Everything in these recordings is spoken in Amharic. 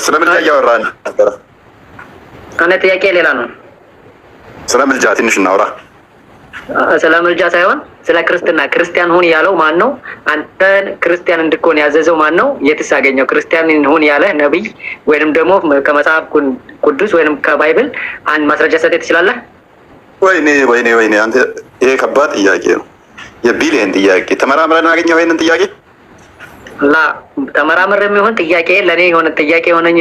ስለ ምልጃ እያወራን ነበር። እኔ ጥያቄ ሌላ ነው። ስለ ምልጃ ትንሽ እናውራ። ስለ ምልጃ ሳይሆን ስለ ክርስትና። ክርስቲያን ሁን ያለው ማን ነው? አንተን ክርስቲያን እንድትሆን ያዘዘው ማን ነው? የትስ አገኘው? ክርስቲያን ሁን ያለ ነብይ ወይንም ደግሞ ከመጽሐፍ ቅዱስ ወይንም ከባይብል አንድ ማስረጃ ሰጠ ትችላለህ? ወይኔ አንተ ይሄ ከባድ ጥያቄ ነው። የቢሊየን ጥያቄ ተመራምረን አገኘው ይሄንን ጥያቄ ላ ተመራምረ የሚሆን ጥያቄ ለኔ የሆነ ጥያቄ የሆነኝ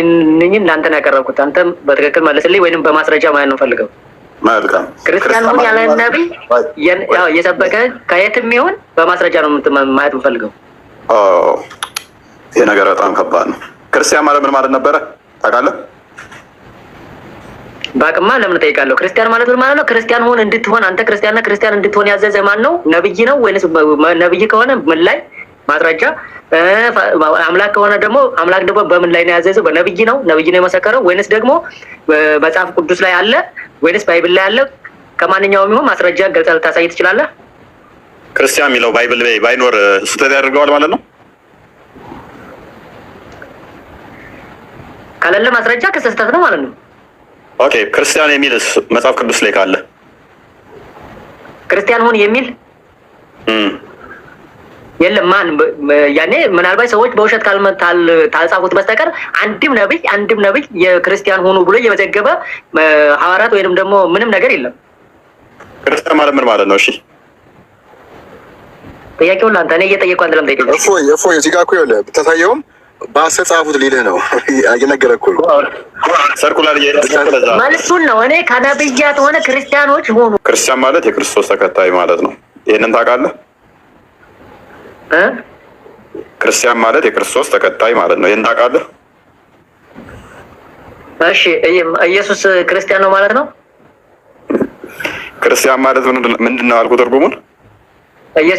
ለአንተ ነው ያቀረብኩት። አንተም በትክክል መልስልኝ ወይንም በማስረጃ ማለት ነው ፈልገው። መልካም ክርስቲያን ሁን ያለ ነብይ የሰበከ ከየትም ይሁን በማስረጃ ነው ማየት የምፈልገው። ይሄ ነገር በጣም ከባድ ነው። ክርስቲያን ማለት ምን ማለት ነበረ ታውቃለህ? ባቅማ ለምን ጠይቃለሁ? ክርስቲያን ማለት ምን ማለት ነው? ክርስቲያን ሁን እንድትሆን አንተ ክርስቲያን እንድትሆን ያዘዘ ማን ነው? ነብይ ነው ወይስ ነብይ ከሆነ ምን ላይ ማስረጃ? አምላክ ከሆነ ደግሞ አምላክ ደግሞ በምን ላይ ነው ያዘዘው? በነብይ ነው የመሰከረው ወይስ ደግሞ መጽሐፍ ቅዱስ ላይ አለ ወይስ ባይብል ላይ አለ? ከማንኛውም ይሁን ማስረጃ ገልጸህ ልታሳይ ትችላለህ? ክርስቲያን የሚለው ባይብል ላይ ባይኖር ስህተት ያደርገዋል ማለት ነው? ካለለ ማስረጃ ከስህተት ነው ማለት ነው። ኦኬ ክርስቲያን የሚልስ መጽሐፍ ቅዱስ ላይ ካለ ክርስቲያን ሁን የሚል የለም። ማን ያኔ ምናልባት ሰዎች በውሸት ካልጻፉት በስተቀር አንድም ነብይ የክርስቲያን ሆኑ ብሎ እየመዘገበ ሐዋርያት ወይንም ደግሞ ምንም ነገር የለም። ክርስቲያን ማለት ምን ማለት ነው? እሺ ጥያቄውን አንተ እኔ እየጠየቅኩ አንተ ለምን ጠይቀኝ? እፎይ እዚህ ጋር እኮ ይኸውልህ ብታሳየውም በአሰጻፉት ሊልህ ነው እየነገረህ እኮ ነው። ሰርኩላር መልሱን ነው። እኔ ከነብያት ሆነ ክርስቲያኖች ሆኑ ክርስቲያን ማለት የክርስቶስ ተከታይ ማለት ነው። ይሄንን ታውቃለህ? ክርስቲያን ማለት የክርስቶስ ተከታይ ማለት ነው። ይሄን ታውቃለህ? እሺ ኢየሱስ ክርስቲያን ነው ማለት ነው? ክርስቲያን ማለት ምንድን ነው አልኩህ? ትርጉሙን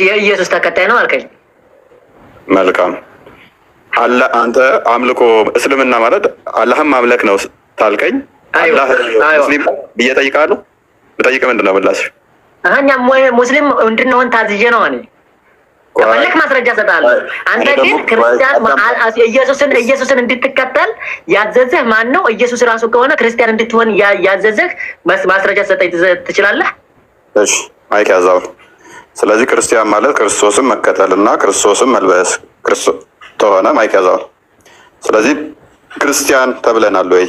የኢየሱስ ተከታይ ነው አልከኝ። መልካም አለ። አንተ አምልኮ እስልምና ማለት አላህም ማምለክ ነው ታልከኝ። አላህ ሙስሊም ብዬ ጠይቃለሁ። ብጠይቅ ምንድን ነው ምላሽ? እኛ ሙስሊም እንድንሆን ታዝዤ ነው እኔ ከፈለክ ማስረጃ ሰጣለሁ። አንተ ግን ክርስቲያን ኢየሱስን እንድትከተል ያዘዘህ ማን ነው? ኢየሱስ ራሱ ከሆነ ክርስቲያን እንድትሆን ያዘዘህ ማስረጃ ሰጠኝ ትችላለህ? እሺ ማይክ ያዛው። ስለዚህ ክርስቲያን ማለት ክርስቶስን መከተልና ክርስቶስን መልበስ ተሆነ ማይክ ያዛው። ስለዚህ ክርስቲያን ተብለናል ወይ?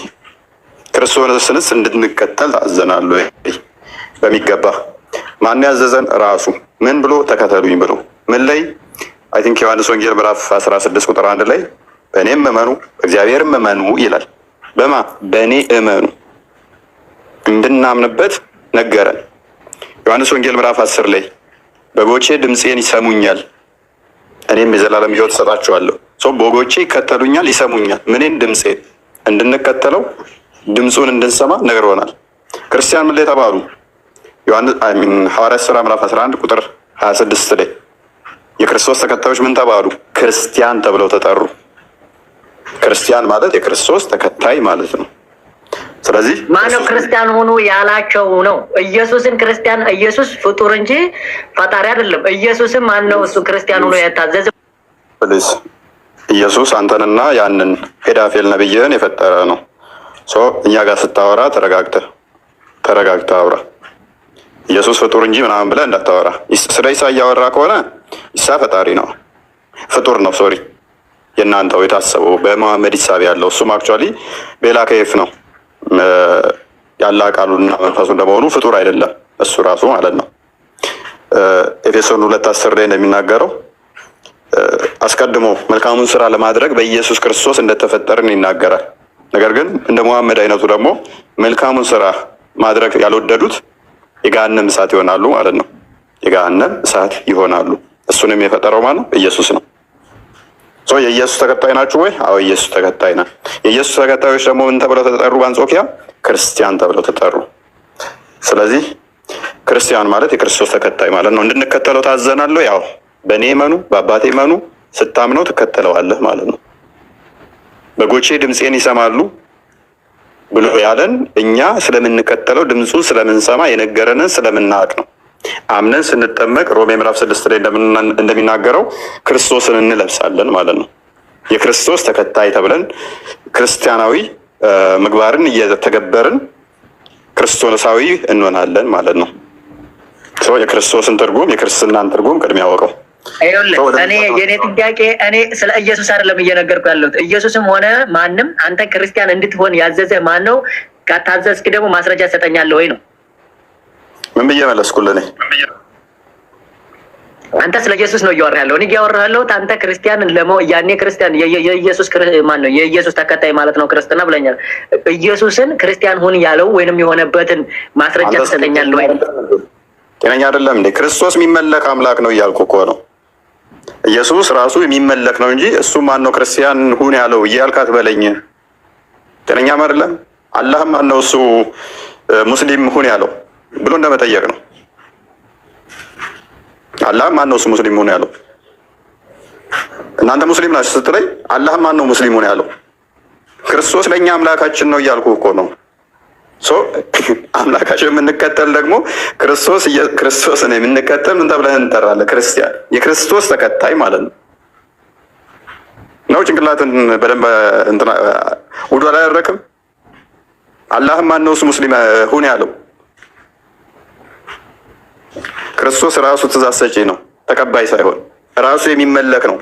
ክርስቶስንስ እንድንከተል ታዘናል ወይ? በሚገባ ማን ያዘዘን? ራሱ ምን ብሎ ተከተሉኝ ብሎ ምን ላይ አይ ቲንክ ዮሐንስ ወንጌል ምዕራፍ 16 ቁጥር 1 ላይ በእኔም እመኑ በእግዚአብሔርም እመኑ ይላል። በእኔ እመኑ እንድናምንበት ነገረን። ዮሐንስ ወንጌል ምዕራፍ 10 ላይ በጎቼ ድምፄን ይሰሙኛል እኔም የዘላለም ሕይወት እሰጣቸዋለሁ። በጎቼ ይከተሉኛል፣ ይሰሙኛል። ምንን? ድምፄን እንድንከተለው ድምፁን እንድንሰማ ነግሮናል። ክርስቲያን ምን ላይ ተባሉ? ሐዋርያት ሥራ ምዕራፍ 11 ቁጥር 26 ላይ የክርስቶስ ተከታዮች ምን ተባሉ? ክርስቲያን ተብለው ተጠሩ። ክርስቲያን ማለት የክርስቶስ ተከታይ ማለት ነው። ስለዚህ ማነው ክርስቲያን ሆኑ ያላቸው ነው? ኢየሱስን ክርስቲያን ኢየሱስ ፍጡር እንጂ ፈጣሪ አይደለም። ኢየሱስም ማነው እሱ ክርስቲያን ሆኖ ያታዘዘ? ኢየሱስ አንተንና ያንን ፔዳፌል ነብይህን የፈጠረ ነው። እኛ ጋር ስታወራ ተረጋግተህ አውራ። ኢየሱስ ፍጡር እንጂ ምናምን ብለህ እንዳታወራ። ስለ ኢሳ እያወራ ከሆነ ኢሳ ፈጣሪ ነው፣ ፍጡር ነው። ሶሪ የእናንተው የታሰበው በመሐመድ ሂሳብ ያለው እሱም አክቹዋሊ ቤላ ከይፍ ነው ያለ ቃሉና መንፈሱ እንደመሆኑ ፍጡር አይደለም እሱ ራሱ ማለት ነው። ኤፌሶን 2:10 ላይ እንደሚናገረው አስቀድሞ መልካሙን ስራ ለማድረግ በኢየሱስ ክርስቶስ እንደተፈጠርን ይናገራል። ነገር ግን እንደ መሐመድ አይነቱ ደግሞ መልካሙን ስራ ማድረግ ያልወደዱት የገሃነም እሳት ይሆናሉ ማለት ነው። የገሃነም እሳት ይሆናሉ። እሱንም የፈጠረው ማለት ነው ኢየሱስ ነው። የኢየሱስ ተከታይ ናችሁ ወይ? አዎ ኢየሱስ ተከታይ ነን። የኢየሱስ ተከታዮች ደግሞ ምን ተብለው ተጠሩ? በአንጾኪያ ክርስቲያን ተብለው ተጠሩ። ስለዚህ ክርስቲያን ማለት የክርስቶስ ተከታይ ማለት ነው። እንድንከተለው ታዘናል። ያው በእኔ እመኑ በአባቴ እመኑ፣ ስታምነው ትከተለዋለህ ማለት ነው። በጎቼ ድምፄን ይሰማሉ ብሎ ያለን እኛ ስለምንከተለው ድምፁን ስለምንሰማ የነገረንን ስለምናውቅ ነው። አምነን ስንጠመቅ ሮሜ ምዕራፍ 6 ላይ እንደሚናገረው ክርስቶስን እንለብሳለን ማለት ነው። የክርስቶስ ተከታይ ተብለን ክርስቲያናዊ ምግባርን እየተገበርን ክርስቶሳዊ እንሆናለን ማለት ነው። የክርስቶስን ትርጉም የክርስትናን ትርጉም ቅድሚያ ያወቀው። እኔ የኔ ጥያቄ እኔ ስለ ኢየሱስ አይደለም እየነገርኩ ያለሁት። ኢየሱስም ሆነ ማንም አንተ ክርስቲያን እንድትሆን ያዘዘ ማን ነው? ካታዘዝክ ደግሞ ማስረጃ ትሰጠኛለህ ወይ ነው። ምን ብዬ መለስኩልህ? አንተ ስለ ኢየሱስ ነው እያወራህ ያለው። እኔ እያወራህ ያለሁት አንተ ክርስቲያን ያኔ ክርስቲያን የኢየሱስ ማን ነው? የኢየሱስ ተከታይ ማለት ነው ክርስትና ብለኛል። ኢየሱስን ክርስቲያን ሁን ያለው ወይንም የሆነበትን ማስረጃ ትሰጠኛለህ ወይ? ጤነኛ አይደለም እንዴ? ክርስቶስ የሚመለክ አምላክ ነው እያልኩ እኮ ነው። ኢየሱስ ራሱ የሚመለክ ነው እንጂ እሱ ማን ነው ክርስቲያን ሁን ያለው እያልካት በለኝ። ጤነኛም አይደለም። አላህም ማን ነው እሱ ሙስሊም ሁን ያለው ብሎ እንደመጠየቅ ነው። አላህ ማን ነው እሱ ሙስሊም ሁን ያለው? እናንተ ሙስሊም ናችሁ ስትለኝ አላህ ማን ነው ሙስሊም ሁን ያለው? ክርስቶስ ለእኛ አምላካችን ነው እያልኩ እኮ ነው። አምላካችን የምንከተል ደግሞ ክርስቶስን የምንከተል ምን ተብለን እንጠራለን? ክርስቲያን፣ የክርስቶስ ተከታይ ማለት ነው። ጭንቅላትን በደንብ ውዱ አላደረክም? አላህም ማን ነው እሱ ሙስሊም ሁን ያለው? ክርስቶስ ራሱ ትእዛዝ ሰጪ ነው፣ ተቀባይ ሳይሆን ራሱ የሚመለክ ነው።